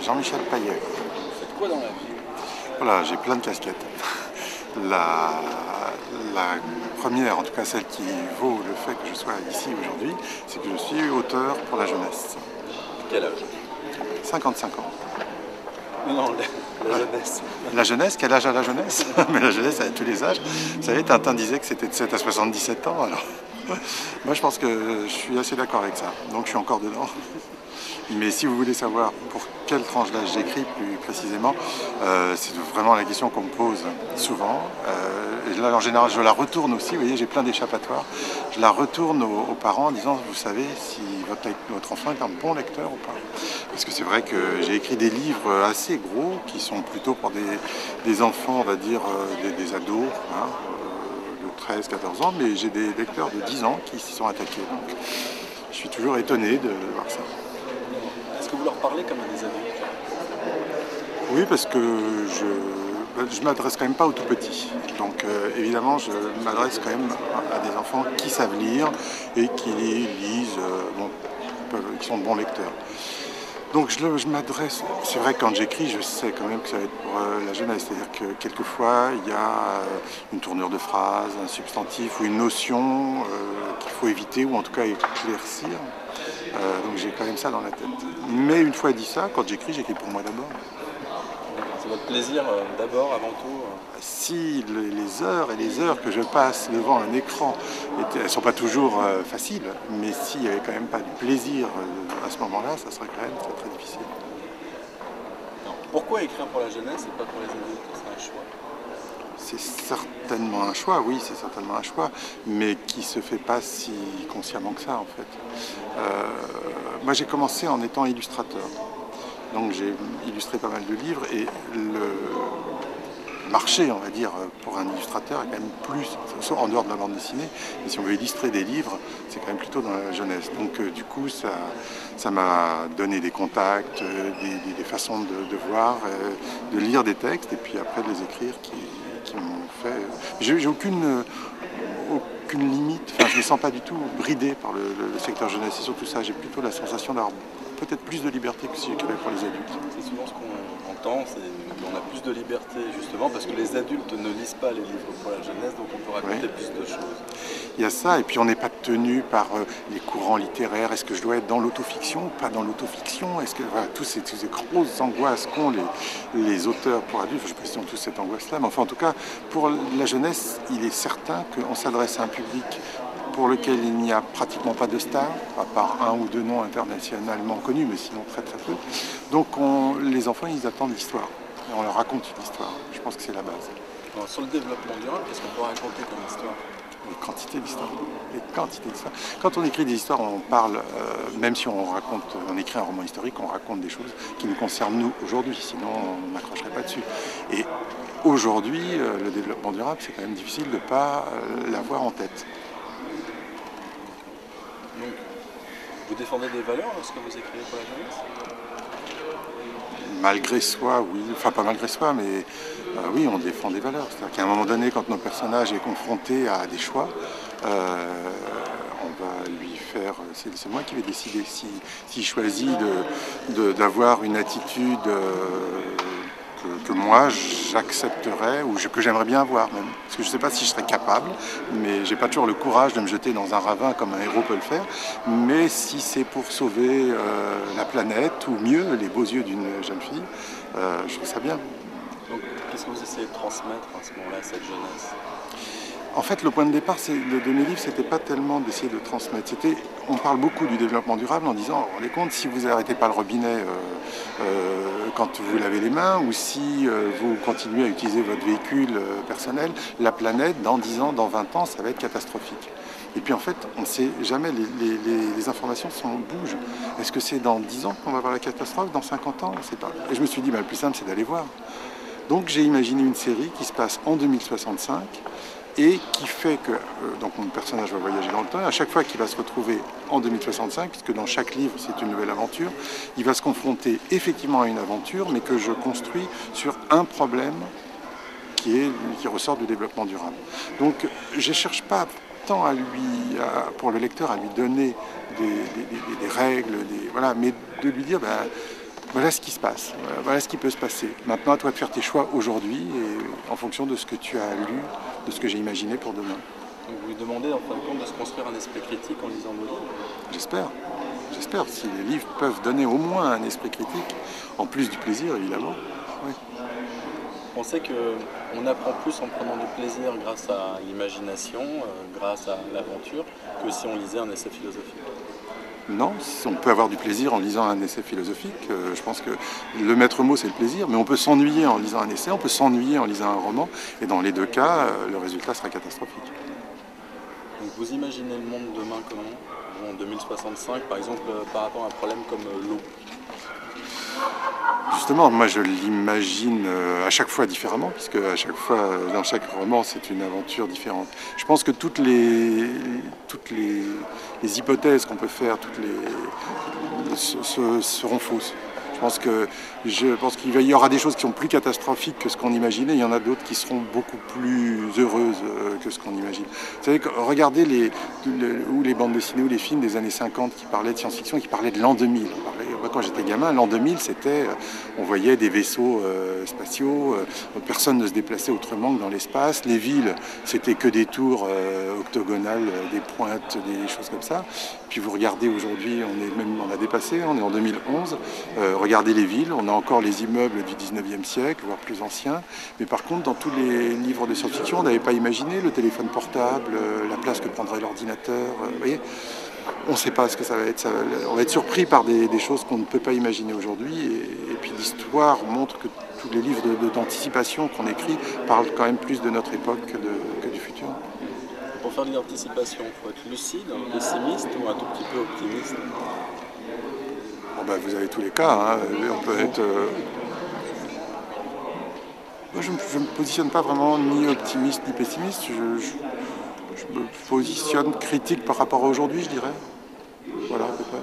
Jean-Michel Payet. Vous faites quoi dans la vie? Voilà, j'ai plein de casquettes. La première, en tout cas celle qui vaut le fait que je sois ici aujourd'hui, c'est que je suis auteur pour la jeunesse. Quel âge? 55 ans. Non, la jeunesse. La jeunesse, quel âge a la jeunesse? Mais la jeunesse, elle a tous les âges. Vous savez, Tintin disait que c'était de 7 à 77 ans, alors moi je pense que je suis assez d'accord avec ça, donc je suis encore dedans. Mais si vous voulez savoir pour quelle tranche d'âge j'écris plus précisément, c'est vraiment la question qu'on me pose souvent. Et là, en général, je la retourne aussi. Vous voyez, j'ai plein d'échappatoires. Je la retourne aux parents en disant, vous savez si votre enfant est un bon lecteur ou pas. Parce que c'est vrai que j'ai écrit des livres assez gros qui sont plutôt pour des enfants, on va dire, des ados, hein, de 13-14 ans, mais j'ai des lecteurs de 10 ans qui s'y sont attaqués. Donc, je suis toujours étonné de voir ça. Est-ce que vous leur parlez comme à des adultes? Oui, parce que je m'adresse quand même pas aux tout petits. Donc évidemment, je m'adresse quand même à des enfants qui savent lire et qui lisent, qui sont de bons lecteurs. Donc je m'adresse, c'est vrai que quand j'écris, je sais quand même que ça va être pour la jeunesse. C'est-à-dire que quelquefois, il y a une tournure de phrase, un substantif ou une notion qu'il faut éviter ou en tout cas éclaircir. Donc j'ai quand même ça dans la tête. Mais une fois dit ça, quand j'écris pour moi d'abord. C'est votre plaisir d'abord, avant tout? Si les heures et les heures que je passe devant un écran, elles ne sont pas toujours faciles, mais s'il n'y avait quand même pas de plaisir à ce moment-là, ça serait quand même très difficile. Non. Pourquoi écrire pour la jeunesse et pas pour les adultes? C'est un choix? C'est certainement un choix, oui, c'est certainement un choix, mais qui ne se fait pas si consciemment que ça, en fait. Moi, j'ai commencé en étant illustrateur. Donc, j'ai illustré pas mal de livres et le marché, on va dire, pour un illustrateur est quand même plus, en dehors de la bande dessinée, mais si on veut illustrer des livres, c'est quand même plutôt dans la jeunesse. Donc, du coup, ça m'a donné des contacts, des façons de voir, de lire des textes et puis après de les écrire qui m'ont fait... J'ai aucune limite, enfin je ne me sens pas du tout bridé par le secteur jeunesse, c'est surtout ça, j'ai plutôt la sensation d'avoir peut-être plus de liberté que si j'écrivais pour les adultes. C'est souvent ce qu'on entend, on a plus de liberté justement parce que les adultes ne lisent pas les livres pour la jeunesse, donc on peut raconter plus de choses. Il y a ça, et puis on n'est pas tenu par les courants littéraires. Est-ce que je dois être dans l'autofiction ou pas dans l'autofiction? Est-ce que voilà, toutes ces grosses angoisses qu'ont les auteurs pour adultes, je ne sais pas si on tous cette angoisse-là, mais enfin en tout cas, pour la jeunesse, il est certain qu'on s'adresse à un public pour lequel il n'y a pratiquement pas de stars, à part un ou deux noms internationalement connus, mais sinon très peu. Donc les enfants, ils attendent l'histoire, et on leur raconte une histoire. Je pense que c'est la base. Alors, sur le développement durable, qu'est-ce qu'on peut raconter comme histoire? Les quantités d'histoires. Les quantités d'histoires. Quand on écrit des histoires, on parle, même si on écrit un roman historique, on raconte des choses qui nous concernent nous aujourd'hui, sinon on n'accrocherait pas dessus. Et aujourd'hui, le développement durable, c'est quand même difficile de ne pas l'avoir en tête. Donc, vous défendez des valeurs lorsque vous écrivez pour la jeunesse? Malgré soi, oui. Enfin, pas malgré soi, mais oui, on défend des valeurs. C'est-à-dire qu'à un moment donné, quand notre personnage est confronté à des choix, on va lui faire... C'est moi qui vais décider s'il choisit d'avoir une attitude que moi j'accepterais ou que j'aimerais bien avoir même. Parce que je ne sais pas si je serais capable, mais j'ai pas toujours le courage de me jeter dans un ravin comme un héros peut le faire. Mais si c'est pour sauver la planète, ou mieux, les beaux yeux d'une jeune fille, je trouve ça bien. Donc, qu'est-ce que vous essayez de transmettre à ce moment-là, à cette jeunesse? En fait, le point de départ de mes livres, c'était pas tellement d'essayer de transmettre. On parle beaucoup du développement durable en disant, vous vous rendez compte, si vous n'arrêtez pas le robinet quand vous lavez les mains, ou si vous continuez à utiliser votre véhicule personnel, la planète, dans 10 ans, dans 20 ans, ça va être catastrophique. Et puis en fait, on ne sait jamais, les informations bougent. Est-ce que c'est dans 10 ans qu'on va voir la catastrophe, dans 50 ans? On ne sait pas. Et je me suis dit, le plus simple, c'est d'aller voir. Donc j'ai imaginé une série qui se passe en 2065, et qui fait que donc mon personnage va voyager dans le temps, et à chaque fois qu'il va se retrouver en 2065, puisque dans chaque livre c'est une nouvelle aventure, il va se confronter effectivement à une aventure, mais que je construis sur un problème qui ressort du développement durable. Donc je ne cherche pas tant pour le lecteur à lui donner des règles, voilà, mais de lui dire Voilà ce qui se passe, voilà ce qui peut se passer. Maintenant, à toi de faire tes choix aujourd'hui et en fonction de ce que tu as lu, de ce que j'ai imaginé pour demain. Donc vous lui demandez en fin de compte de se construire un esprit critique en lisant vos livres? J'espère. J'espère. Si les livres peuvent donner au moins un esprit critique, en plus du plaisir évidemment. Oui. Vous pensez qu'on apprend plus en prenant du plaisir grâce à l'imagination, grâce à l'aventure, que si on lisait un essai philosophique? Non, on peut avoir du plaisir en lisant un essai philosophique. Je pense que le maître mot, c'est le plaisir, mais on peut s'ennuyer en lisant un essai, on peut s'ennuyer en lisant un roman, et dans les deux cas, le résultat sera catastrophique. Donc vous imaginez le monde demain comment? En 2065, par exemple, par rapport à un problème comme l'eau? Justement, moi je l'imagine à chaque fois différemment, puisque à chaque fois, dans chaque roman, c'est une aventure différente. Je pense que toutes les hypothèses qu'on peut faire, seront fausses. Je pense qu'il y aura des choses qui sont plus catastrophiques que ce qu'on imaginait, il y en a d'autres qui seront beaucoup plus heureuses que ce qu'on imagine. Vous savez, regardez les bandes dessinées ou les films des années 50 qui parlaient de science-fiction, qui parlaient de l'an 2000. Quand j'étais gamin, l'an 2000, on voyait des vaisseaux spatiaux, personne ne se déplaçait autrement que dans l'espace. Les villes, c'était que des tours octogonales, des pointes, des choses comme ça. Puis vous regardez aujourd'hui, on a dépassé, on est en 2011. Regardez les villes, on a encore les immeubles du 19e siècle, voire plus anciens. Mais par contre, dans tous les livres de science-fiction, on n'avait pas imaginé le téléphone portable, la place que prendrait l'ordinateur. Vous voyez, on ne sait pas ce que ça va être. On va être surpris par des choses qu'on ne peut pas imaginer aujourd'hui. Et puis l'histoire montre que tous les livres d'anticipation qu'on écrit parlent quand même plus de notre époque que du futur. Pour faire de l'anticipation, il faut être lucide, pessimiste ou un tout petit peu optimiste? Bon ben, vous avez tous les cas. Hein. On peut être. Moi, je ne me positionne pas vraiment ni optimiste ni pessimiste. Je me positionne critique par rapport à aujourd'hui, je dirais. Voilà, à peu près.